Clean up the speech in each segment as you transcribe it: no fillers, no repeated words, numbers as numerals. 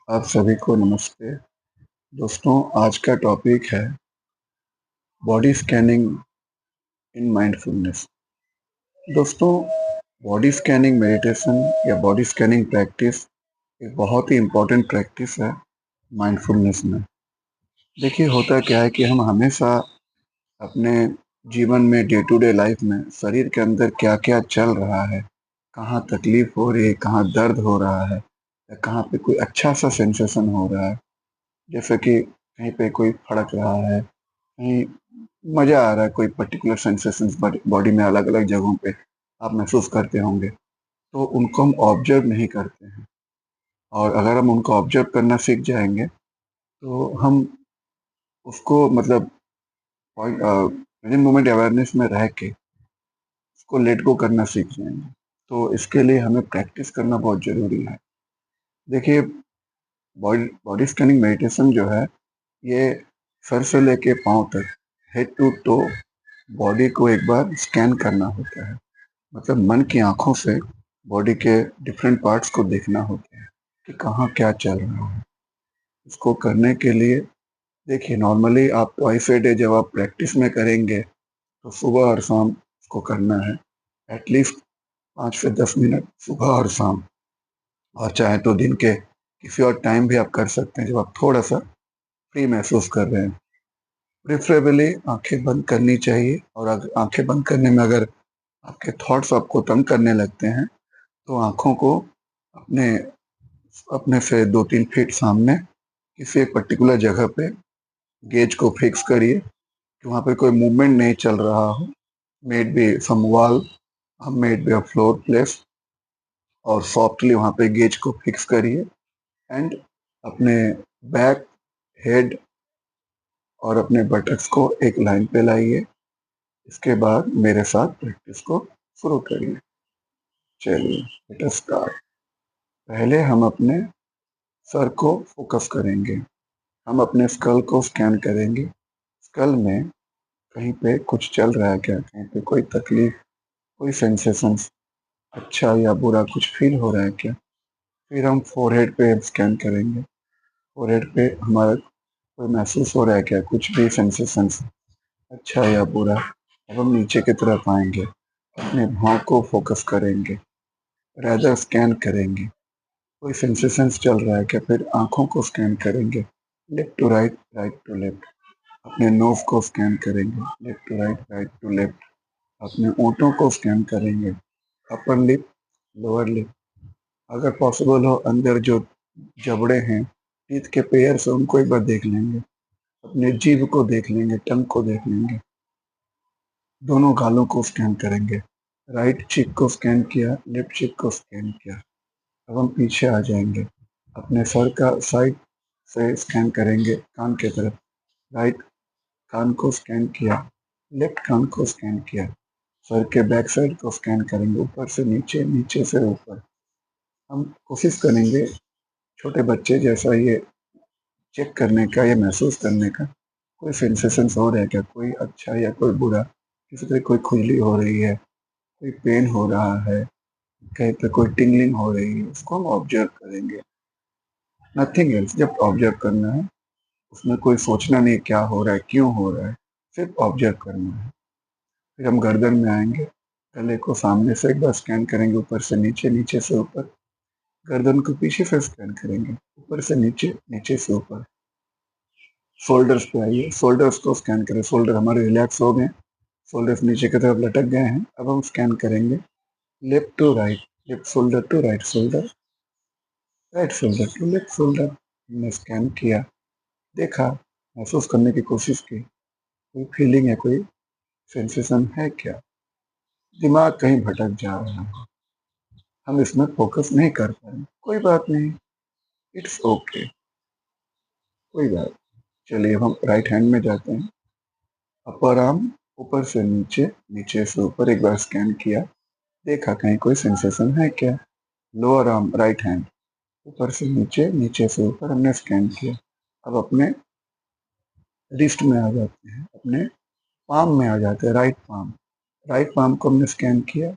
आप सभी को नमस्ते। दोस्तों, आज का टॉपिक है बॉडी स्कैनिंग इन माइंडफुलनेस। दोस्तों, बॉडी स्कैनिंग मेडिटेशन या बॉडी स्कैनिंग प्रैक्टिस एक बहुत ही इम्पोर्टेंट प्रैक्टिस है माइंडफुलनेस में। देखिए, होता क्या है कि हम हमेशा अपने जीवन में डे टू डे लाइफ में शरीर के अंदर क्या-क्या चल रहा है, कहाँ तकलीफ हो रही है, कहाँ दर्द हो रहा है या कहाँ पे कोई अच्छा-सा सेंसेशन हो रहा है। जैसे कि कहीं पे कोई फड़क रहा है, कहीं मज़ा आ रहा है, कोई पर्टिकुलर सेंसेशंस बॉडी में अलग-अलग जगहों पे आप महसूस करते होंगे, तो उनको हम ऑब्ज़र्व नहीं करते हैं। और अगर हम उनको ऑब्ज़र्व करना सीख जाएँगे, तो हम उसको मतलब प्रेज़ेंट मोमेंट अवेयरनेस में रह के उसको लेट गो करना सीख जाएँगे। तो इसके लिए हमें प्रैक्टिस करना बहुत ज़रूरी है। देखिए, बॉडी बॉडी स्कैनिंग मेडिटेशन जो है, ये सर से लेके पाँव तक, हेड टू टो बॉडी को एक बार स्कैन करना होता है। मतलब मन की आँखों से बॉडी के डिफरेंट पार्ट्स को देखना होता है कि कहाँ क्या चल रहा है। इसको करने के लिए देखिए, नॉर्मली आप ट्वाइस अ डे जब आप प्रैक्टिस में करेंगे, तो सुबह और शाम इसको करना है। एटलीस्ट 5 से 10 मिनट सुबह और शाम, और चाहे तो दिन के किसी और टाइम भी आप कर सकते हैं जब आप थोड़ा-सा फ्री महसूस कर रहे हैं। प्रेफ़रेबली आँखें बंद करनी चाहिए, और आँखें बंद करने में अगर आपके थॉट्स आपको तंग करने लगते हैं, तो आँखों को अपने अपने से 2-3 फीट सामने किसी एक पर्टिकुलर जगह पे गेज़ को फिक्स करिए कि वहाँ पे कोई मूवमेंट नहीं चल रहा हो। May it be some wall, may it be a floor place, और सॉफ्टली वहाँ पे गेज़ को फिक्स करिए एंड अपने बैक, हेड और अपने बटक्स को एक लाइन पे लाइए। इसके बाद मेरे साथ प्रैक्टिस को शुरू करिए। चलिए, लेट अस स्टार्ट। पहले हम अपने सर को फोकस करेंगे। हम अपने स्कल को स्कैन करेंगे। स्कल में कहीं पे कुछ चल रहा है क्या? कहीं पे कोई तकलीफ, कोई सेंसेशंस, अच्छा या बुरा कुछ फ़ील हो रहा है क्या? फिर हम फ़ोरहेड पे स्कैन करेंगे। फ़ोरहेड पे हमारा कोई महसूस हो रहा है क्या? कुछ भी सेंसेशंस, अच्छा या बुरा? अब हम नीचे की तरफ आएँगे। अपने भौं को फोकस करेंगे, रैदर स्कैन करेंगे। कोई सेंसेशंस चल रहा है क्या? फिर आँखों को स्कैन करेंगे, left to right, right to left. अपने नोज़ को स्कैन करेंगे, left to right, right to left. अपने होंठों को स्कैन करेंगे, अपर लिप, लोअर लिप। अगर पॉसिबल हो, अंदर जो जबड़े हैं, टीथ के पेयर्स हैं, उनको एक बार देख लेंगे। अपने जीभ को देख लेंगे, टंग को देख लेंगे। दोनों गालों को स्कैन करेंगे। राइट चीक को स्कैन किया, लेफ्ट चीक को स्कैन किया। अब हम पीछे आ जाएँगे। अपने सर का साइड से स्कैन करेंगे कान की तरफ। राइट कान को स्कैन किया, लेफ्ट कान को स्कैन किया। सर के बैक साइड को स्कैन करेंगे, ऊपर से नीचे, नीचे से ऊपर। हम कोशिश करेंगे छोटे बच्चे जैसा ये चेक करने का, या महसूस करने का, कोई सेंसेशंस हो रहा है क्या? कोई अच्छा या कोई बुरा? किसी तरह कोई खुजली हो रही है, कोई पेन हो रहा है, कहीं पे कोई टिंगलिंग हो रही है, उसको हम ऑब्जर्व करेंगे। नथिंग एल्स, जब ऑब्जर्व करना है। उसमें कोई सोचना नहीं क्या हो रहा है, क्यों हो रहा है, सिर्फ ऑब्जर्व करना है। फिर हम गर्दन में आएँगे, गले को सामने से एक बार स्कैन करेंगे, ऊपर से नीचे, नीचे से ऊपर। गर्दन को पीछे से स्कैन करेंगे, ऊपर से नीचे, नीचे से ऊपर। शोल्डर्स पे आइए, शोल्डर्स को स्कैन करें। शोल्डर हमारे रिलैक्स हो गए, शोल्डर्स नीचे की तरफ लटक गए हैं। अब हम स्कैन करेंगे left to right, left shoulder to right shoulder, right shoulder to left shoulder. हमने स्कैन किया, देखा, महसूस करने की कोशिश की, कोई फीलिंग है, कोई सेंसेशन है क्या? दिमाग कहीं भटक जा रहा है, हम इसमें फोकस नहीं कर पा रहे, कोई बात नहीं, इट्स ओके, कोई बात। चलिए, अब हम राइट हैंड में जाते हैं। अपर आर्म ऊपर से नीचे, नीचे से ऊपर एक बार स्कैन किया, देखा कहीं कोई सेंसेशन है क्या? लोअर आर्म राइट हैंड ऊपर से नीचे, नीचे से ऊपर हमने स्कैन किया। अब अपने रिस्ट में आ जाते हैं, अपने पाम में आ जाते हैं, राइट पाम। राइट पाम को हमने स्कैन किया,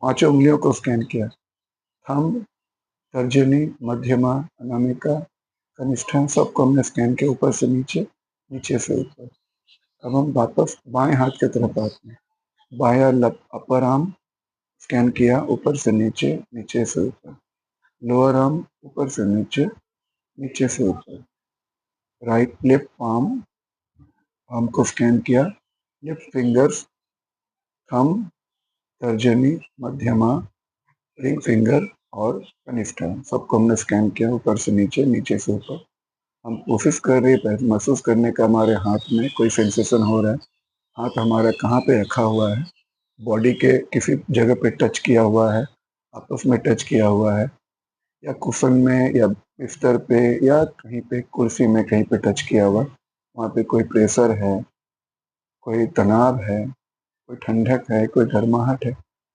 पाँचों उंगलियों को स्कैन किया, थंब, तर्जनी, मध्यमा, अनामिका, कनिष्ठा, सबको हमने स्कैन किया ऊपर से नीचे, नीचे से ऊपर। अब हम वापस बाएं हाथ की तरफ आते हैं। बायां अपर आर्म स्कैन किया ऊपर से नीचे, नीचे से ऊपर। लोअर आर्म ऊपर से नीचे, नीचे से ऊपर। राइट लेफ्ट पाम को स्कैन किया। लेफ्ट फिंगर्स, थंब, तर्जनी, मध्यमा, रिंग फिंगर और कनिष्ठा, सबको हमने स्कैन किया ऊपर से नीचे, नीचे से ऊपर। हम कोशिश कर रहे हैं महसूस करने का हमारे हाथ में कोई सेंसेशन हो रहा है, हाथ हमारा कहाँ पे रखा हुआ है, बॉडी के किसी जगह पे टच किया हुआ है, आपस में टच किया हुआ है, या कुशन में या बिस्तर पे या कहीं पे कुर्सी में कहीं पे टच किया हुआ, वहाँ पे कोई प्रेशर है, कोई तनाव है, कोई ठंडक है, कोई गर्माहट है,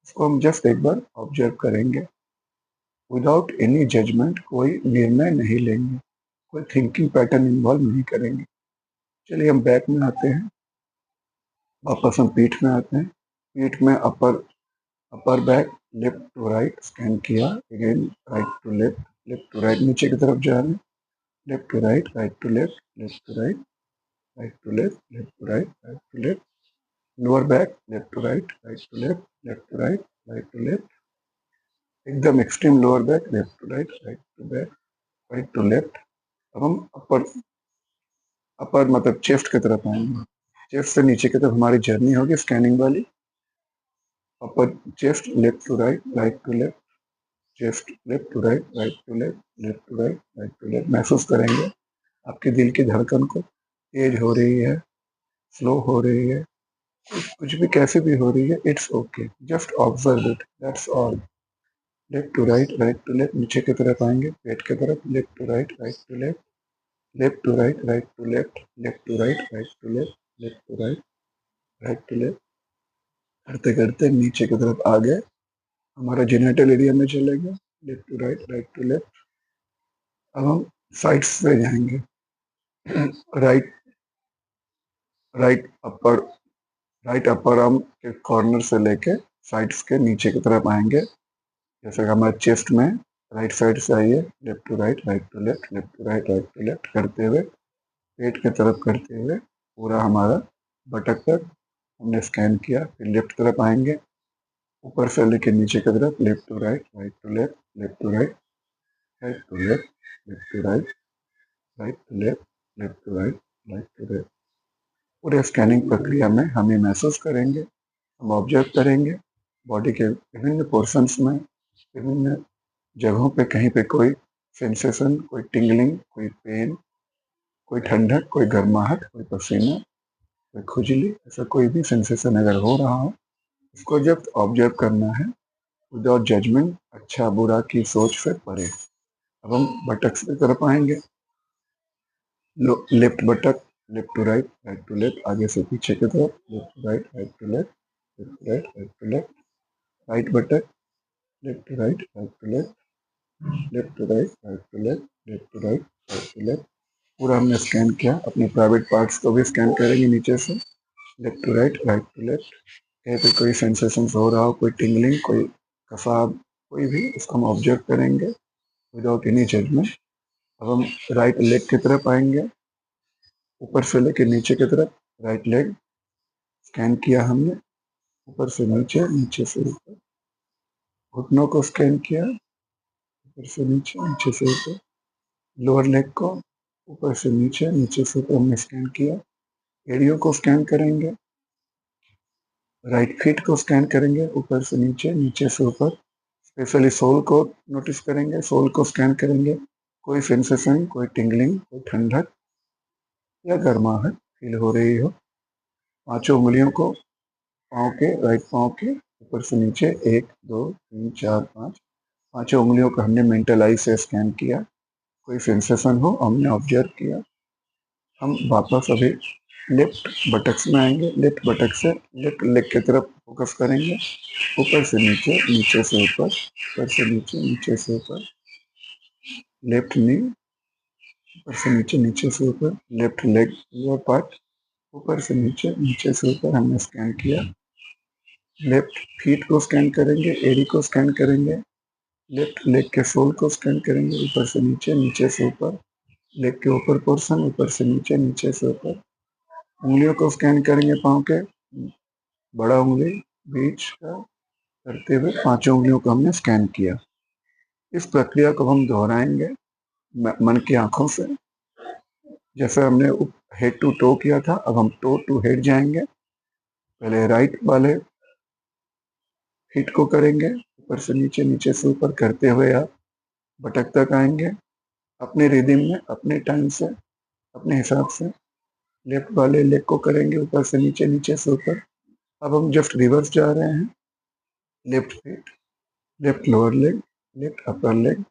इसको हम जस्ट एक बार ऑब्जर्व करेंगे विदाउट एनी जजमेंट। कोई निर्णय नहीं लेंगे, कोई थिंकिंग पैटर्न इन्वॉल्व नहीं करेंगे। चलिए हम बैक में आते हैं, वापस हम पीठ में आते हैं। पीठ में upper back, left to right scan किया, again right to left, left to right, नीचे की तरफ जा रहे हैं, left to right, right to left, left to right, right to left, left to right, right to left. Lower back, left to right, right to left, left to right, right to left. एकदम extreme lower back, left to right, right to back, right to left. अब हम अपर मतलब chest की तरफ आएंगे। Chest से नीचे की तरफ हमारी जर्नी होगी स्कैनिंग वाली। Upper chest, left to right, right to left, chest left to right, right to left, left to right, right to left. महसूस करेंगे आपके दिल की धड़कन को, तेज हो रही है, स्लो हो रही है, कुछ भी कैसे भी हो रही है, it's okay, just observe it, that's all. Left to right, right to left, नीचे की तरफ आएंगे, पेट की तरफ, left to right, right to left, left to right, right to left, left to right, right to left, left to right, right to left. करते करते नीचे की तरफ आ गए, हमारा जेनिटल एरिया में चले गए, left to right, right to left. अब हम साइड्स पे जाएंगे। Right right upper right upper arm के कॉर्नर से लेके साइड्स के नीचे की तरफ आएंगे। जैसे कि हमारे चेस्ट में राइट साइड से आइए, left to right, right to left, left to right, right to left करते हुए, पेट की तरफ करते हुए पूरा हमारा बटक तक हमने स्कैन किया। फिर लेफ्ट तरफ आएंगे, ऊपर से लेके नीचे की तरफ, left to right, right to left, left to right, right to left, left to right, right to left, left to right, right to left. पूरे स्कैनिंग प्रक्रिया में हम ये महसूस करेंगे, हम ऑब्जर्व करेंगे बॉडी के विभिन्न पोर्शंस में, विभिन्न जगहों पे कहीं पे कोई सेंसेशन, कोई टिंगलिंग, कोई पेन, कोई ठंडक, कोई गर्माहट, कोई पसीना, कोई खुजली, ऐसा कोई भी सेंसेशन अगर हो रहा हो, इसको जब ऑब्जर्व करना है विदाउट जजमेंट, अच्छा बुरा की सोच से परे। अब हम बटक्स की तरफ आएंगे। Left buttock, left to right, right to left, आगे से पीछे की तरफ, left to right, right to left, left to right, right to left. Right buttock, left to right, right to left, left to right, right to left, left to right, right to left. पूरा हमने scan किया। अपने private parts को भी scan करेंगे नीचे से, left to right, right to left. कहीं पे कोई सेंसेशन हो रहा हो, कोई टिंगलिंग, कोई कसाब, कोई भी, उसको हम ऑब्जर्व करेंगे विदाउट एनी जजमेंट। अब हम राइट लेग की तरफ आएंगे, ऊपर से लेके नीचे की तरफ राइट लेग स्कैन किया हमने, ऊपर से नीचे, नीचे से ऊपर। घुटनों को स्कैन किया, ऊपर से नीचे, नीचे से ऊपर। लोअर लेग को ऊपर से नीचे, नीचे से ऊपर हमने स्कैन किया। एड़ियों को स्कैन करेंगे, राइट फीट को स्कैन करेंगे, ऊपर से नीचे, नीचे से ऊपर। स्पेशली सोल को नोटिस करेंगे, सोल को स्कैन करेंगे, कोई सेंसेशन, कोई टिंगलिंग, कोई ठंडक या गर्माहट फील हो रही हो। पांचों उंगलियों को पाँव के, राइट पाँव के ऊपर से नीचे, 1 2 3 4 5, पांचों उंगलियों को हमने मेंटल आई से स्कैन किया। कोई सेंसेशन हो हमने ऑब्जर्व किया। हम वापस अभी लेफ्ट बटक्स में आएंगे। लेफ्ट बटक से लेफ्ट लेग की तरफ फोकस करेंगे, ऊपर से नीचे, नीचे से ऊपर, ऊपर से नीचे, नीचे से ऊपर। लेफ्ट नी, ऊपर से नीचे, नीचे से ऊपर। लेफ्ट लेग लोअर पार्ट, ऊपर से नीचे, नीचे से ऊपर हमने स्कैन किया। लेफ्ट फीट को स्कैन करेंगे, एड़ी को स्कैन करेंगे, लेफ्ट लेग के सोल को स्कैन करेंगे, ऊपर से नीचे, नीचे से ऊपर, लेग के ऊपर पोर्शन, ऊपर से नीचे, नीचे से ऊपर। उंगलियों को स्कैन करेंगे, पाँव के बड़ा उंगली, बीच का करते हुए 5 उंगलियों को हमने स्कैन किया। इस प्रक्रिया को हम दोहराएंगे मन की आंखों से। जैसे हमने हेड टू टो किया था, अब हम टो टू हेड जाएंगे। पहले राइट वाले हिट को करेंगे, ऊपर से नीचे, नीचे से ऊपर करते हुए आप बटक तक आएंगे, अपने रिदम में, अपने टाइम से, अपने हिसाब से। लेफ्ट वाले लेग को करेंगे, ऊपर से नीचे, नीचे से ऊपर। अब हम जस्ट रिवर्स जा रहे हैं। Left hit, left lower leg, left upper leg,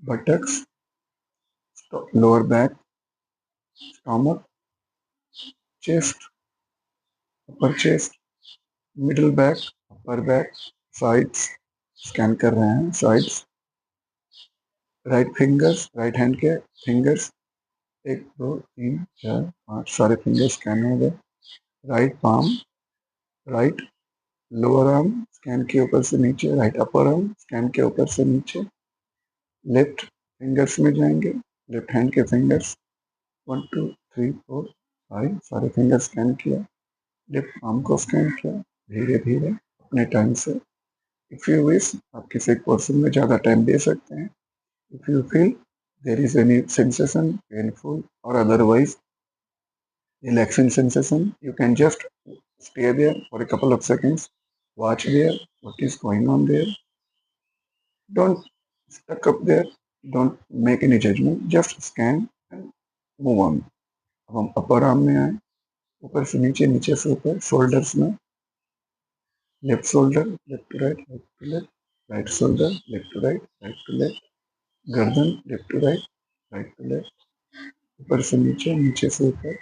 buttocks, lower back, stomach, chest, अपर chest, middle back, upper back, sides scan कर रहे हैं, sides. Right fingers, right hand के फिंगर्स, 1 2 3 4 5 सारे फिंगर्स स्कैन हो गए। Right palm, right lower arm scan के ऊपर से नीचे, राइट अपर आर्म स्कैन के ऊपर से नीचे। लेफ्ट फिंगर्स में जाएंगे, लेफ्ट हैंड के फिंगर्स, 1 2 3 4 5 सारे फिंगर्स स्कैन किया। लेफ्ट आर्म को स्कैन किया, धीरे धीरे अपने टाइम से। इफ यू विश, आप किसी पोर्शन में ज़्यादा टाइम दे सकते हैं। If you feel there is any sensation, painful or otherwise relaxing sensation, you can just stay there for a couple of seconds, watch there, what is going on there. Don't stuck up there, don't make any judgment, just scan and move on. अब हम upper arm में आए, ऊपर से नीचे, नीचे से ऊपर, शोल्डर्स में, left shoulder, left to right, right to left, right shoulder, left to right, right to left, गर्दन, left to right, right to left, ऊपर से नीचे, नीचे से ऊपर,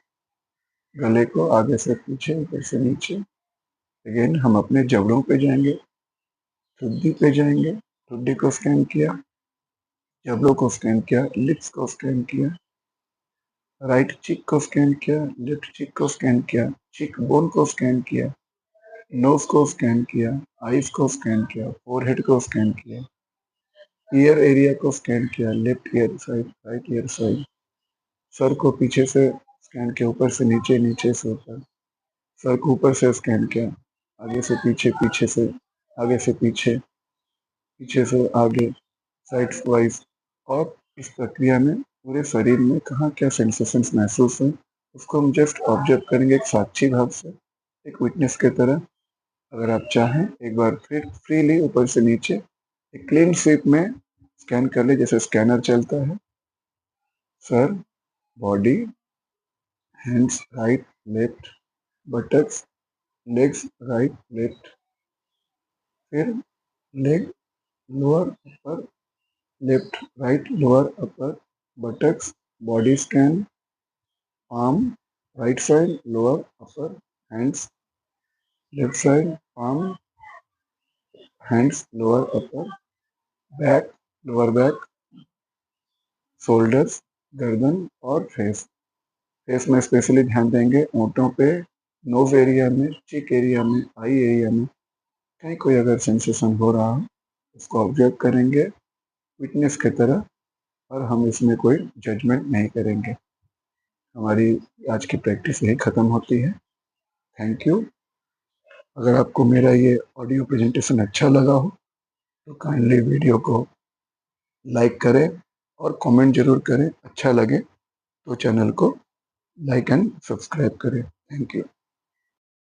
गले को आगे से पीछे, ऊपर से नीचे। अगेन हम अपने जबड़ों पे जाएंगे, ठुड्डी पे जाएंगे, ठुड्डी को स्कैन किया, जबड़ों को स्कैन किया, लिप्स को स्कैन किया, राइट चीक को स्कैन किया, लेफ्ट चीक को स्कैन किया, चीक बोन को स्कैन किया, नोज को स्कैन किया, आईज को स्कैन किया, फोरहेड को स्कैन किया, ईयर एरिया को स्कैन किया, left ear side, right year side, sir को पीछे से स्कैन किया, ऊपर से नीचे, नीचे से ऊपर, सर को ऊपर से स्कैन किया, आगे से पीछे, पीछे से आगे से पीछे, पीछे से आगे, साइड वाइज। और इस प्रक्रिया में पूरे शरीर में कहाँ क्या सेंसेशंस महसूस हुए, उसको हम जस्ट ऑब्जर्व करेंगे एक साक्षी भाव से, एक विटनेस की तरह। अगर आप चाहें एक बार फिर फ्रीली ऊपर से नीचे एक क्लीन स्वीप में स्कैन कर ले, जैसे स्कैनर चलता है। सर, body, hands right left, buttocks, legs right left, फिर leg, lower upper, left right lower upper, buttocks, body scan, palm, right side lower upper, hands, left side palm, hands lower upper, back, lower back, shoulders, गर्दन और face. Face में specially ध्यान देंगे ओंठों पे, knows area में, चिक area में, eye area में कहीं कोई अगर सेंसेशन हो रहा हो उसको ऑब्जर्व करेंगे विटनेस की तरह, और हम इसमें कोई जजमेंट नहीं करेंगे। हमारी आज की प्रैक्टिस यही ख़त्म होती है। Thank you. अगर आपको मेरा ये ऑडियो प्रेजेंटेशन अच्छा लगा हो तो काइंडली वीडियो को लाइक करें और कमेंट ज़रूर करें। अच्छा लगे तो चैनल को लाइक एंड सब्सक्राइब करें। Thank you.